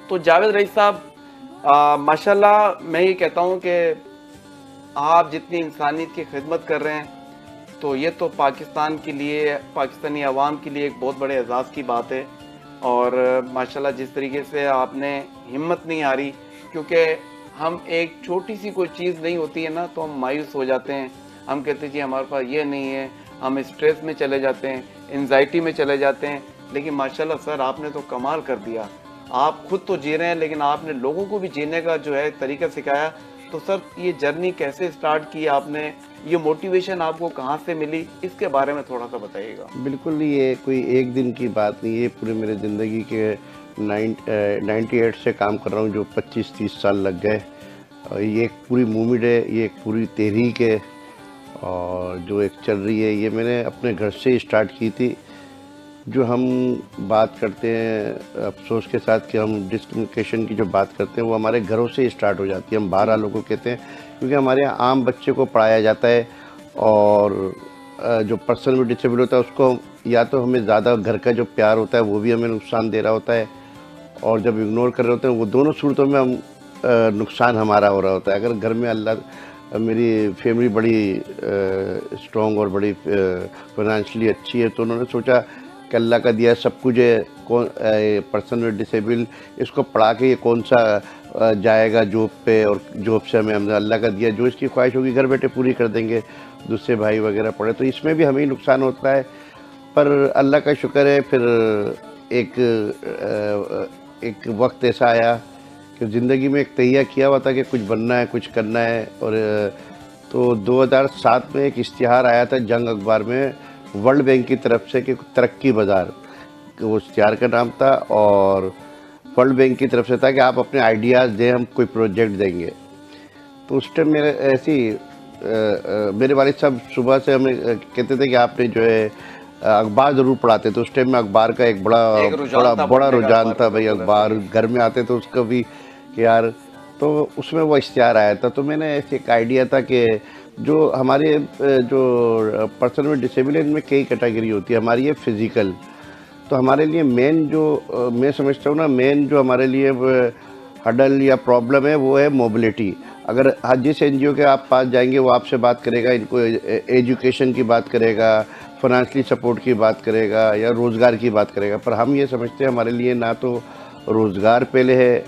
तो जावेद रईस साहब, माशाल्लाह मैं ये कहता हूँ कि आप जितनी इंसानियत की खिदमत कर रहे हैं, तो ये तो पाकिस्तान के लिए, पाकिस्तानी अवाम के लिए एक बहुत बड़े एजाज़ की बात है। और माशाल्लाह जिस तरीके से आपने हिम्मत नहीं हारी, क्योंकि हम एक छोटी सी कोई चीज़ नहीं होती है ना, तो हम मायूस हो जाते हैं। हम कहते हैं जी हमारे पास ये नहीं है, हम स्ट्रेस में चले जाते हैं, एंजाइटी में चले जाते हैं। लेकिन माशाल्लाह सर, आपने तो कमाल कर दिया। आप खुद तो जी रहे हैं, लेकिन आपने लोगों को भी जीने का जो है तरीका सिखाया। तो सर, ये जर्नी कैसे स्टार्ट की आपने, ये मोटिवेशन आपको कहाँ से मिली, इसके बारे में थोड़ा सा बताइएगा। बिल्कुल, ये कोई एक दिन की बात नहीं, ये पूरे मेरे ज़िंदगी के 98 से काम कर रहा हूँ, जो 25-30 साल लग गए। और ये एक पूरी मूवमेंट है, ये एक पूरी तहरीक है, और जो एक चल रही है, ये मैंने अपने घर से ही स्टार्ट की थी। जो हम बात करते हैं अफसोस के साथ कि हम डिस्क्रिमिनेशन की जो बात करते हैं, वो हमारे घरों से ही स्टार्ट हो जाती है। हम बाहर वालों को कहते हैं, क्योंकि हमारे यहाँ आम बच्चे को पढ़ाया जाता है, और जो पर्सन में डिसेबल होता है उसको या तो हमें ज़्यादा घर का जो प्यार होता है वो भी हमें नुकसान दे रहा होता है, और जब इग्नोर कर रहे होते हैं वो दोनों सूरतों में हम नुकसान हमारा हो रहा होता है। अगर घर में अल्लाह, मेरी फैमिली बड़ी स्ट्रॉन्ग और बड़ी फाइनेंशियली अच्छी है, तो उन्होंने सोचा कि अल्लाह का दिया सब कुछ है, कौन पर्सन विद डिसेबल, इसको पढ़ा के ये कौन सा जाएगा जॉब पे, और जॉब से हमें अल्लाह का दिया जो इसकी ख्वाहिश होगी घर बैठे पूरी कर देंगे, दूसरे भाई वगैरह पढ़े, तो इसमें भी हमें नुकसान होता है। पर अल्लाह का शुक्र है, फिर एक वक्त ऐसा आया कि ज़िंदगी में एक तैयार किया हुआ था कि कुछ बनना है, कुछ करना है। और तो 2007 में एक इश्तिहार आया था जंग अखबार में, वर्ल्ड बैंक की तरफ से, कि तरक्की बाज़ार, वो इश्तिहार का नाम था, और वर्ल्ड बैंक की तरफ से था कि आप अपने आइडियाज़ दें, हम कोई प्रोजेक्ट देंगे। तो उस टाइम मेरे ऐसी मेरे वालिद साहब सुबह से हमें कहते थे कि आपने जो है अखबार ज़रूर पढ़ाते थे। उस टाइम में अखबार का एक एक रुझान था बड़ा पढ़ने का रुझान अखबार था का, भाई। बिल्कुल ऐसा अखबार ही। घर में आते तो उसका भी कि यार, तो उसमें वो इश्तिहार आया था। तो मैंने ऐसे एक आइडिया था कि जो हमारे जो पर्सन में डिसेबल है, इनमें कई कैटेगरी होती है। हमारी है फिज़िकल, तो हमारे लिए मेन जो मैं समझता हूँ ना, मेन जो हमारे लिए हडल या प्रॉब्लम है वो है मोबिलिटी। अगर हर जिस एनजीओ के आप पास जाएंगे वो आपसे बात करेगा, इनको एजुकेशन की बात करेगा, फाइनेंशियली सपोर्ट की बात करेगा, या रोज़गार की बात करेगा। पर हम ये समझते हैं हमारे लिए ना तो रोज़गार पहले है,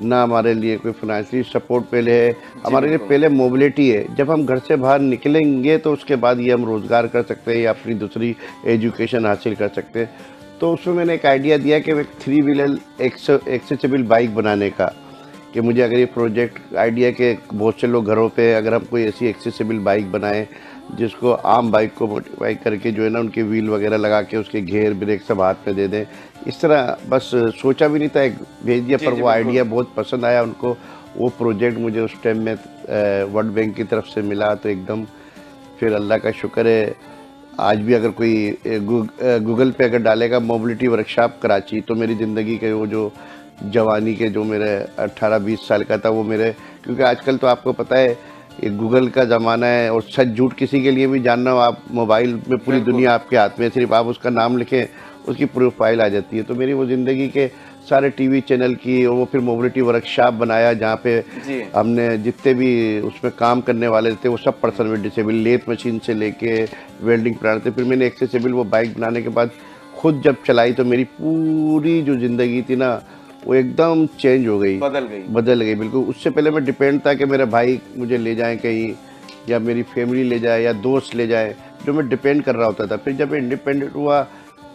ना हमारे लिए कोई फाइनेंशियली सपोर्ट पहले है, हमारे लिए पहले मोबिलिटी है। जब हम घर से बाहर निकलेंगे तो उसके बाद ये हम रोज़गार कर सकते हैं या अपनी दूसरी एजुकेशन हासिल कर सकते हैं। तो उसमें मैंने एक आइडिया दिया कि एक 3 व्हीलर एक्सेसिबल बाइक बनाने का, कि मुझे अगर ये प्रोजेक्ट आइडिया के बहुत से लोग घरों पे, अगर हम कोई ऐसी एक्सेसिबल बाइक बनाएं जिसको आम बाइक को मॉडिफाई करके जो है ना, उनके व्हील वगैरह लगा के उसके घेर ब्रेक सब हाथ में दे दें। इस तरह बस सोचा भी नहीं था, एक भेज दिया, पर वो आइडिया बहुत पसंद आया उनको। वो प्रोजेक्ट मुझे उस टाइम में वर्ल्ड बैंक की तरफ से मिला, तो एकदम फिर अल्लाह का शुक्र है। आज भी अगर कोई गूगल पे अगर डालेगा मोबिलिटी वर्कशॉप कराची, तो मेरी ज़िंदगी के वो जो जवानी के जो मेरे 18-20 साल का था वो मेरे, क्योंकि आजकल तो आपको पता है ये गूगल का ज़माना है, और सच झूठ किसी के लिए भी जानना हो, आप मोबाइल में पूरी दुनिया आपके हाथ में, सिर्फ आप उसका नाम लिखें उसकी प्रोफाइल आ जाती है। तो मेरी वो ज़िंदगी के सारे टीवी चैनल की, और वो फिर मोबिलिटी वर्कशॉप बनाया जहाँ पे हमने जितने भी उसमें काम करने वाले थे वो सब person with disable, lathe machine से लेके वेल्डिंग प्लांट थे। फिर मैंने एक्सेसिबल वो बाइक बनाने के बाद खुद जब चलाई, तो मेरी पूरी जो ज़िंदगी थी ना वो एकदम चेंज हो गई, बदल गई बिल्कुल। उससे पहले मैं डिपेंड था कि मेरे भाई मुझे ले जाएं कहीं, या मेरी फैमिली ले जाए, या दोस्त ले जाए, जो मैं डिपेंड कर रहा होता था। फिर जब मैं इंडिपेंडेंट हुआ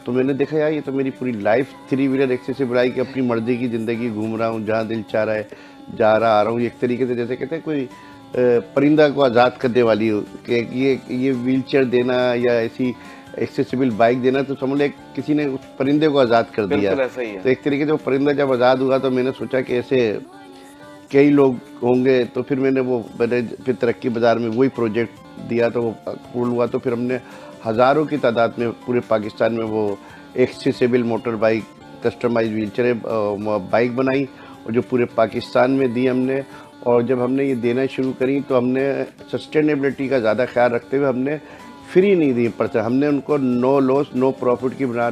तो मैंने देखा यार, ये तो मेरी पूरी लाइफ 3 व्हीलर एक्सेसिबल बाइक, अपनी मर्जी की ज़िंदगी घूम रहा हूँ, जहाँ दिल चाह रहा है जा रहा आ रहा हूँ। एक तरीके से जैसे कहते हैं कोई परिंदा को आज़ाद करने वाली हो, कि ये व्हील चेयर देना या ऐसी एक्सेसिबल बाइक देना, तो समझ ले किसी ने उस परिंदे को आज़ाद कर दिया। ऐसा ही है। तो एक तरीके से वो परिंदा जब आज़ाद हुआ, तो मैंने सोचा कि ऐसे कई लोग होंगे, तो फिर मैंने फिर तरक्की बाज़ार में वही प्रोजेक्ट दिया, तो वो पूर्ण हुआ। तो फिर हमने हज़ारों की तादाद में पूरे पाकिस्तान में वो accessible motor bike, customise wheelchair bike बनाई, और जो पूरे पाकिस्तान में दी हमने। और जब हमने ये देना शुरू करी, तो हमने सस्टेनेबिलिटी का ज़्यादा ख्याल रखते हुए हमने फ्री नहीं दी, पर हमने उनको नो लॉस नो प्रॉफिट की बुनियाद